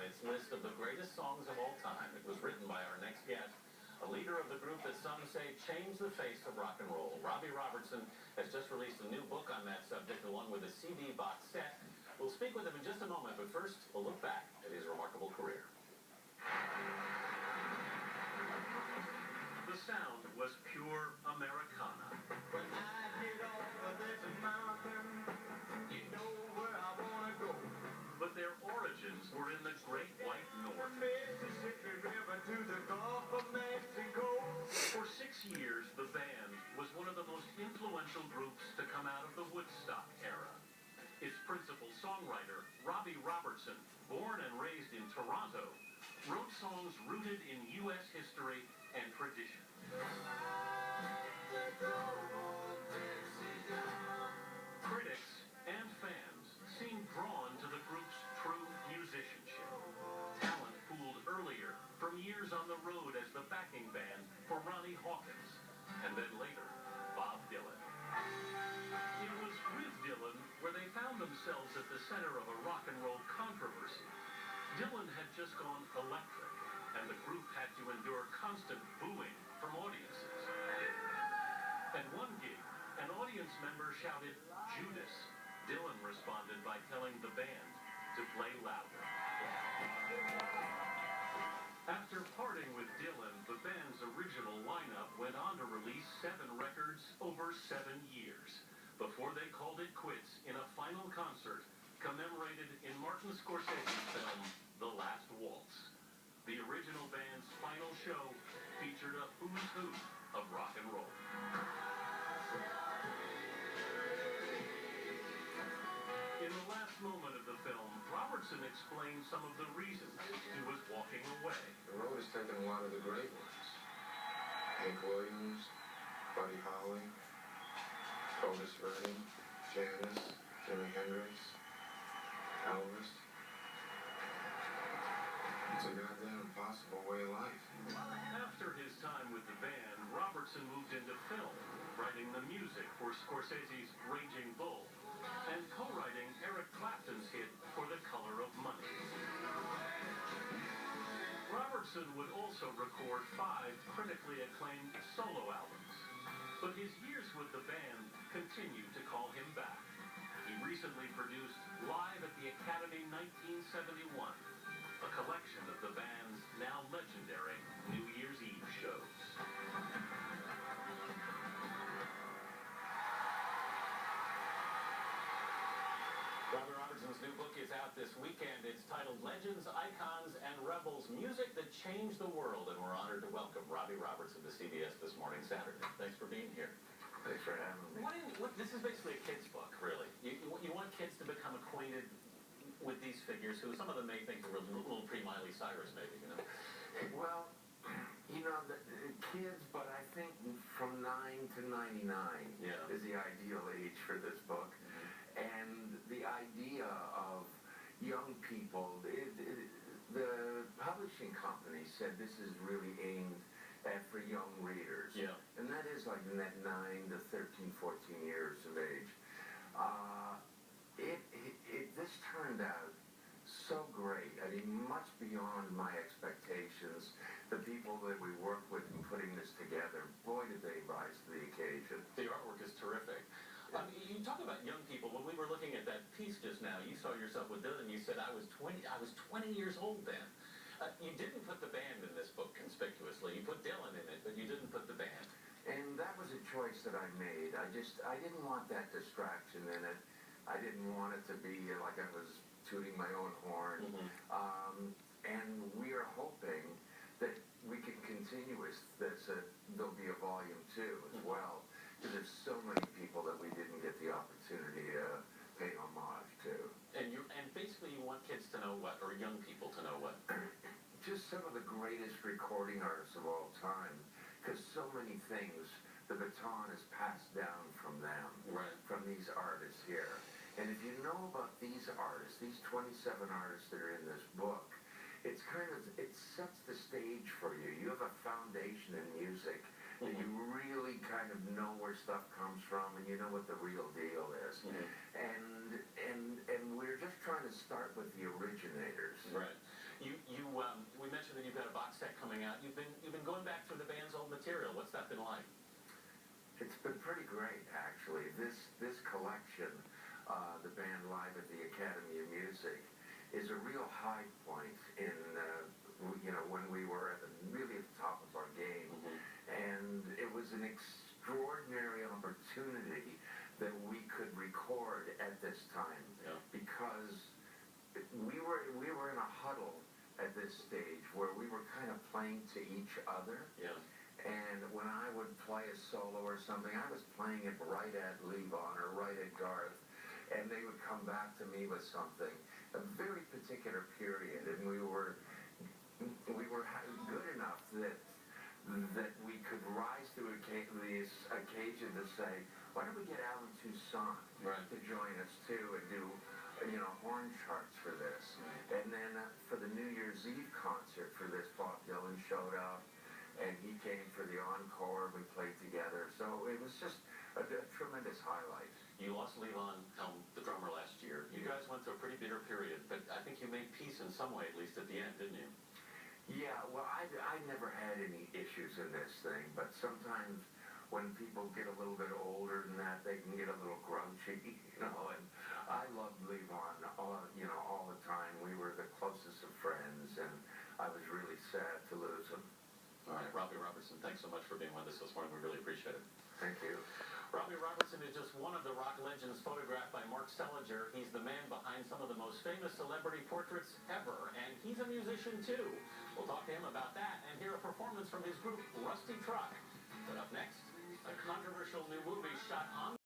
its list of the greatest songs of all time. It was written by our next guest, a leader of the group that some say changed the face of rock and roll. Robbie Robertson has just released a new book on that subject, along with a CD box set. We'll speak with him in just a moment, but first, we'll look back at his remarkable career. The sound was pure Americana. When I get over this mountain, you know where I wanna go. But their origins were in the Great White North. Mississippi River to the Gulf of Mexico. For 6 years, the band was one of the most influential groups to come out of the Woodstock era. Its principal songwriter, Robbie Robertson, born and raised in Toronto, wrote songs rooted in U.S. history and tradition. Critics and fans seemed drawn to the group's true musicianship. Talent pooled earlier from years on the road as the backing band for Ronnie Hawkins, and then later, Bob Dylan. It was with Dylan where they found themselves at the center of a rock and roll controversy. Dylan had just gone electric, and the group had to endure constant booing from audiences. At one gig, an audience member shouted, "Judas." Dylan responded by telling the band to play louder. After parting with Dylan, the band's original lineup went on to release 7 records over 7 years, before they called it quits in a final concert commemorated in Martin Scorsese's film, The Last Waltz. The original band's final show featured a who's who of rock and roll. In the last moment of the film, Robertson explained some of the reasons he was walking away. The road has taken a lot of the great ones. Hank Williams, Buddy Holly, Otis Redding, Janis, Jimi Hendrix, Elvis. It's a goddamn impossible way of life. After his time with the band, Robertson moved into film, writing the music for Scorsese's Raging Bull, and co-writing Eric Clapton's hit For the Color of Money. Robertson would also record 5 critically acclaimed solo albums, but his years with the band continued to call him back. He recently produced Live at the Academy 1971, a collection of the band's now legendary New Year's Eve shows. Robbie Robertson's new book is out this weekend. It's titled Legends, Icons, and Rebels, Music That Changed the World. And we're honored to welcome Robbie Robertson to CBS this morning, Saturday. Thanks for being here. Thanks for having me. This is basically a kid's book, really. You want kids to become acquainted with these figures who some of them may think are a little pre-Miley Cyrus, maybe, you know? Well, you know, the kids, but I think from 9 to 99 is the ideal age for this book. And the idea of young people, the publishing company said this is really aimed at for young readers. Yeah. And that is like in that 9 to 13, 14 years of age. This turned out so great. I mean, much beyond my expectations. The people that we worked with in putting this together, boy, did they rise to the occasion. The artwork is terrific. You talk about young people. When we were looking at that piece just now, you saw yourself with Dylan. You said, I was 20 years old then. You didn't put the band in this book conspicuously. You put Dylan in it, but you didn't put the band. And that was a choice that I made. I didn't want that distraction in it. I didn't want it to be like I was tooting my own horn. And we are hoping that we can continue this. There'll be a volume 2 as well. Because there's so many people that we didn't get the opportunity to pay homage to. And basically you want kids to know what, or young people to know what? Just some of the greatest recording artists of all time. Because so many things, the baton is passed down from them, from these artists here. And if you know about these artists, these 27 artists that are in this book, it sets the stage for you. You have a foundation in music that you really kind of know where stuff comes from, and you know what the real deal is. And we're just trying to start with the originators. Right. We mentioned that you've got a box set coming out. You've been going back through the band's old material. What's that been like? It's been pretty great, actually. This collection, the band live at the Academy of Music, is a real high point in when we were at really at the top of our game, and it was an extraordinary opportunity that we could record at this time because we were in a huddle at this stage where we were kind of playing to each other. Yeah. And when I would play a solo or something, I was playing it right at Levon or right at Garth, and they would come back to me with something, a very particular period, and we were good enough that we could rise to this occasion to say, why don't we get Alan Toussaint to join us too and do horn charts for this. And then for the New Year's Eve concert for this, Bob Dylan showed up, and he came for the encore. We played together, so it was just a tremendous highlight. You lost Levon Helm, the drummer, last year. You guys went through a pretty bitter period, but I think you made peace in some way, at least at the end, didn't you? Yeah, well, I never had any issues in this thing, but sometimes when people get a little bit older than that, they can get a little grunchy, and I loved Levon all the time. We were the closest of friends, and I was really sad to lose him. All right, Robbie Robertson, thanks so much for being with us this morning. We really appreciate it. Thank you. Robbie Robertson is just one of the rock legends photographed by Mark Seliger. He's the man behind some of the most famous celebrity portraits ever, and he's a musician too. We'll talk to him about that and hear a performance from his group